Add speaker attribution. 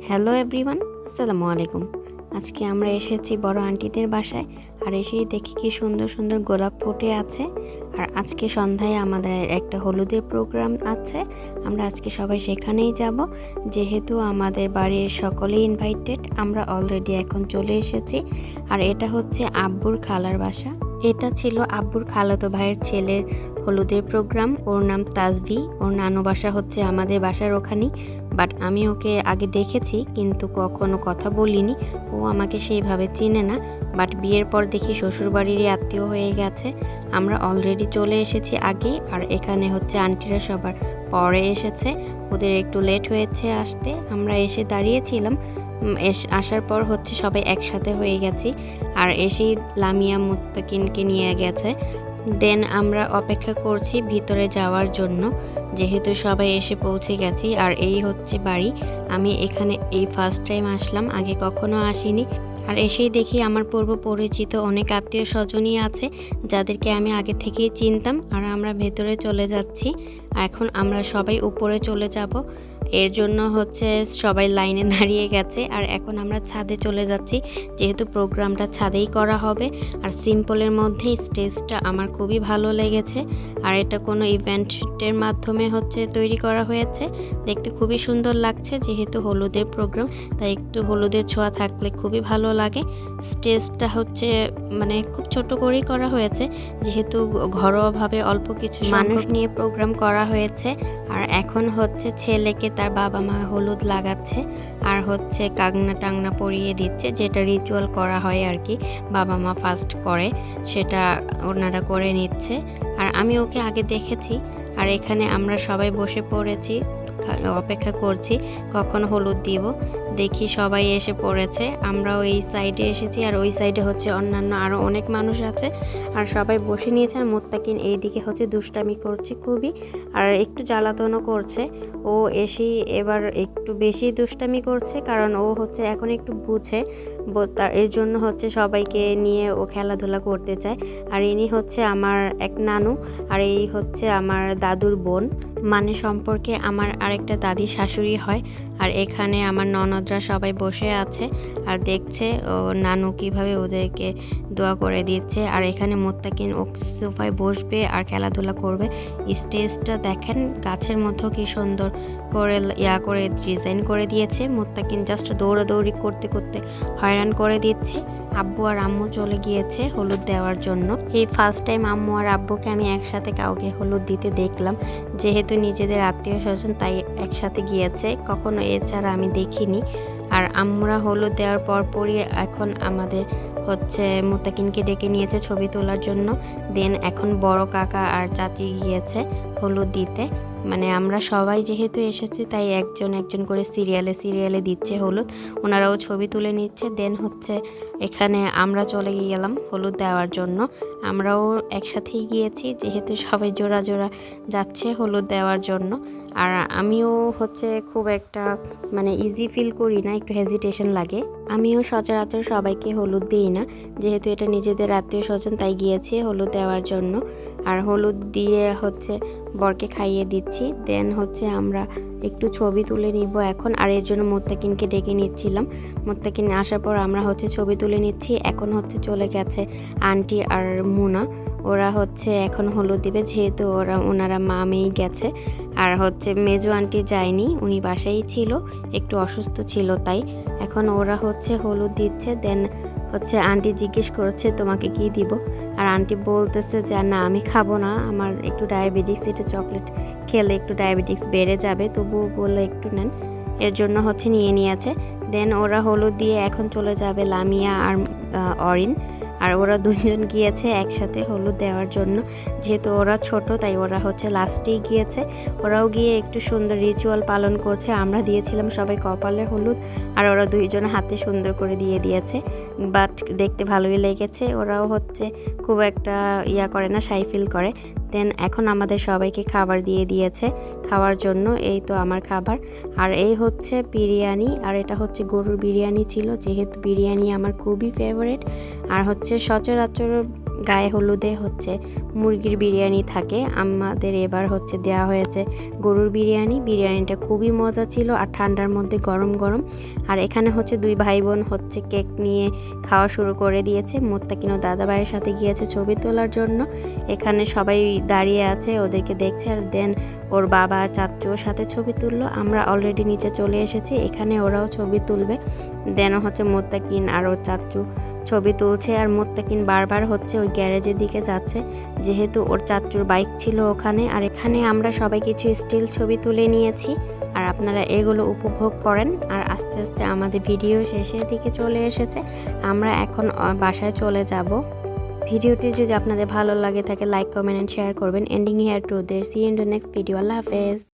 Speaker 1: Hello everyone, আসসালামু আলাইকুম। আজকে আমরা এসেছি বড় আন্টিদের বাসায়। আর এসেই দেখি কি সুন্দর সুন্দর গোলাপ ফুটে আছে। আর আজকে সন্ধ্যায় আমাদের একটা হলুদের প্রোগ্রাম আছে। আমরা আজকে সবাই সেখানেই যাব। যেহেতু আমাদের বাড়ির সকলেই ইনভাইটেড, আমরা অলরেডি এখন চলে এসেছি। আর এটা হচ্ছে আব্বুর খালার বাসা। এটা ছিল আব্বুর খালাতো ভাইয়ের ছেলের হলুদের প্রোগ্রাম। ওর নাম তাজভি। ওর নানু বাসা হচ্ছে আমাদের বাসার ওখানেই। বাট আমি ওকে আগে দেখেছি, কিন্তু কখনো কথা বলিনি। ও আমাকে সেইভাবে চিনে না। বাট বিয়ের পর দেখি শ্বশুরবাড়িরই আত্মীয় হয়ে গেছে। আমরা অলরেডি চলে এসেছি আগে। আর এখানে হচ্ছে আন্টিরা সবার পরে এসেছে। ওদের একটু লেট হয়েছে আসতে। আমরা এসে দাঁড়িয়েছিলাম। আসার পর হচ্ছে সবাই একসাথে হয়ে গেছি। আর এসেই লামিয়া মুত্তাকিনকে নিয়ে গেছে। দেন আমরা অপেক্ষা করছি ভিতরে যাওয়ার জন্য, যেহেতু সবাই এসে পৌঁছে গেছি। আর এই হচ্ছে বাড়ি। আমি এখানে এই ফার্স্ট টাইম আসলাম, আগে কখনো আসিনি। আর এসেই দেখি আমার পূর্ব পরিচিত অনেক আত্মীয় স্বজনই আছে, যাদেরকে আমি আগে থেকেই চিনতাম। আর আমরা ভেতরে চলে যাচ্ছি। এখন আমরা সবাই উপরে চলে যাব। এর জন্য হচ্ছে সবাই লাইনে দাঁড়িয়ে গেছে। আর এখন আমরা ছাদে চলে যাচ্ছি, যেহেতু প্রোগ্রামটা ছাদেই করা হবে। আর সিম্পলের মধ্যে স্টেজটা আমার খুবই ভালো লেগেছে। আর এটা কোনো ইভেন্টের মাধ্যমে হচ্ছে তৈরি করা হয়েছে। দেখতে খুবই সুন্দর লাগছে, যেহেতু হলুদের প্রোগ্রাম, তাই একটু হলুদের ছোঁয়া থাকলে খুবই ভালো লাগে। স্টেজটা হচ্ছে মানে খুব ছোট করেই করা হয়েছে, যেহেতু ঘরোয়াভাবে অল্প কিছু মানুষ নিয়ে প্রোগ্রাম করা হয়েছে। আর এখন হচ্ছে ছেলেকে তার বাবা মা হলুদ লাগাচ্ছে আর হচ্ছে কাংনা টাংনা পরিয়ে দিচ্ছে, যেটা রিচুয়াল করা হয় আর কি। বাবা মা ফার্স্ট করে, সেটা ওনারা করে নিচ্ছে। আর আমি ওকে আগে দেখেছি। আর এখানে আমরা সবাই বসে পড়েছি, অপেক্ষা করছি কখন হলুদ দিব। দেখি সবাই এসে পড়েছে। আমরাও এই সাইডে এসেছি। আর ওই সাইডে হচ্ছে অন্যান্য আরও অনেক মানুষ আছে। আর সবাই বসে নিয়েছে। আর মুত্তাকিন এইদিকে হচ্ছে দুষ্টামি করছে খুবই, আর একটু জ্বালাতনও করছে। ও এসেই এবার একটু বেশি দুষ্টামি করছে, কারণ ও হচ্ছে এখন একটু বুঝে। এর জন্য হচ্ছে সবাইকে নিয়ে ও খেলাধুলা করতে চায়। আর ইনি হচ্ছে আমার এক নানু, আর এই হচ্ছে আমার দাদুর বোন, মানে সম্পর্কে আমার আরেকটা দাদি শাশুড়ি হয়। আর এখানে আমার ননদরা সবাই বসে আছে আর দেখছে ও নানু কিভাবে ওদেরকে দোয়া করে দিচ্ছে। আর এখানে মুত্তাকিন ও সোফায় বসবে আর খেলাধুলা করবে। স্টেজটা দেখেন, গাছের মতো কি সুন্দর করে করে ডিজাইন করে দিয়েছে। মুত্তাকিন জাস্ট দৌড়াদৌড়ি করতে করতে হয়রান করে দিচ্ছে। আব্বু আর আম্মু চলে গিয়েছে হলুদ দেওয়ার জন্য। এই ফার্স্ট টাইম আম্মু আর আব্বুকে আমি একসাথে কাউকে হলুদ দিতে দেখলাম, যেহেতু নিজেদের আত্মীয় স্বজন তাই একসাথে গিয়েছে, কখনো এছাড়া আমি দেখিনি। আর আম্মুরা হলুদ দেওয়ার পরপরই এখন আমাদের হচ্ছে মুত্তাকিনকে ডেকে নিয়েছে ছবি তোলার জন্য। দেন এখন বড় কাকা আর চাচি গিয়েছে হলুদ দিতে। মানে আমরা সবাই যেহেতু এসেছি, তাই একজন একজন করে সিরিয়ালে দিচ্ছে হলুদ। ওনারাও ছবি তুলে নিচ্ছে। দেন হচ্ছে এখানে আমরা চলে গেলাম হলুদ দেওয়ার জন্য। আমরাও একসাথেই গিয়েছি, যেহেতু সবাই জোড়া জোড়া যাচ্ছে হলুদ দেওয়ার জন্য। আর আমিও হচ্ছে খুব একটা মানে ইজি ফিল করি না, একটু হেজিটেশন লাগে। আমিও সচরাচর সবাইকে হলুদ দিই না, যেহেতু এটা নিজেদের আত্মীয় স্বজন, তাই গিয়েছি হলুদ দেওয়ার জন্য। আর হলুদ দিয়ে হচ্ছে বরকে খাইয়ে দিচ্ছি। দেন হচ্ছে আমরা একটু ছবি তুলে নিব এখন। আর এর জন্য মুত্তাকিনকে ডেকে নিচ্ছিলাম। মুত্তাকিন আসার পর আমরা হচ্ছে ছবি তুলে নিচ্ছি। এখন হচ্ছে চলে গেছে আন্টি আর মুনা, ওরা হচ্ছে এখন হলুদ দিবে, যেহেতু ওনারা মামেই গেছে। আর হচ্ছে মেজো আন্টি যায়নি, উনি বাসায় ছিল, একটু অসুস্থ ছিল তাই। এখন ওরা হচ্ছে হলুদ দিচ্ছে। দেন হচ্ছে আন্টি জিজ্ঞেস করছে তোমাকে কি দিব। আর আন্টি বলতেছে যে না, আমি খাবো না, আমার একটু ডায়াবেটিস, এটা চকলেট খেলে একটু ডায়াবেটিস বেড়ে যাবে, তবুও বললে একটু নেন। এর জন্য হচ্ছে নিয়ে নিয়েছে। দেন ওরা হলুদ দিয়ে এখন চলে যাবে লামিয়া আর অরিন। আর ওরা দুজন গিয়েছে একসাথে হলুদ দেওয়ার জন্য, যেহেতু ওরা ছোট তাই ওরা হচ্ছে লাস্টেই গিয়েছে। ওরাও গিয়ে একটু সুন্দর রিচুয়াল পালন করছে। আমরা দিয়েছিলাম সবাই কপালে হলুদ, আর ওরা দুইজন হাতে সুন্দর করে দিয়ে দিয়েছে। বাট দেখতে ভালোই লেগেছে। ওরাও হচ্ছে খুব একটা করে না, শাই ফিল করে। দেন এখন আমাদের সবাইকে খাবার দিয়ে দিয়েছে খাওয়ার জন্য। এই তো আমার খাবার। আর এই হচ্ছে বিরিয়ানি, আর এটা হচ্ছে গরুর বিরিয়ানি ছিল, যেহেতু বিরিয়ানি আমার খুবই ফেভারিট। আর হচ্ছে সচরাচর গায়ে হলুদে হচ্ছে মুরগির বিরিয়ানি থাকে, আমাদের এবার হচ্ছে দেওয়া হয়েছে গরুর বিরিয়ানি। বিরিয়ানিটা খুবই মজা ছিল আর ঠান্ডার মধ্যে গরম গরম। আর এখানে হচ্ছে দুই ভাই বোন হচ্ছে কেক নিয়ে খাওয়া শুরু করে দিয়েছে। মোত্তাকিনও দাদা ভাইয়ের সাথে গিয়েছে ছবি তোলার জন্য। এখানে সবাই দাঁড়িয়ে আছে, ওদেরকে দেখছে। আর দেন ওর বাবা চাচুর সাথে ছবি তুললো। আমরা অলরেডি নিচে চলে এসেছি, এখানে ওরাও ছবি তুলবে। দেন হচ্ছে মোত্তাকিন আর ওর চাচু ছবি তুলছে। আর মোত্তাকিন বারবার হচ্ছে ওই গ্যারেজের দিকে যাচ্ছে, যেহেতু ওর চাচুর বাইক ছিল ওখানে। আর এখানে আমরা সবাই কিছু স্টিল ছবি তুলে নিয়েছি, আর আপনারা এগুলো উপভোগ করেন। আর আস্তে আস্তে আমাদের ভিডিও শেষের দিকে চলে এসেছে, আমরা এখন বাসায় চলে যাব। ভিডিওটি যদি আপনাদের ভালো লাগে থাকে লাইক কমেন্ট এন্ড শেয়ার করবেন। Ending here to there, see you in the next video. আল্লাহ হাফেজ।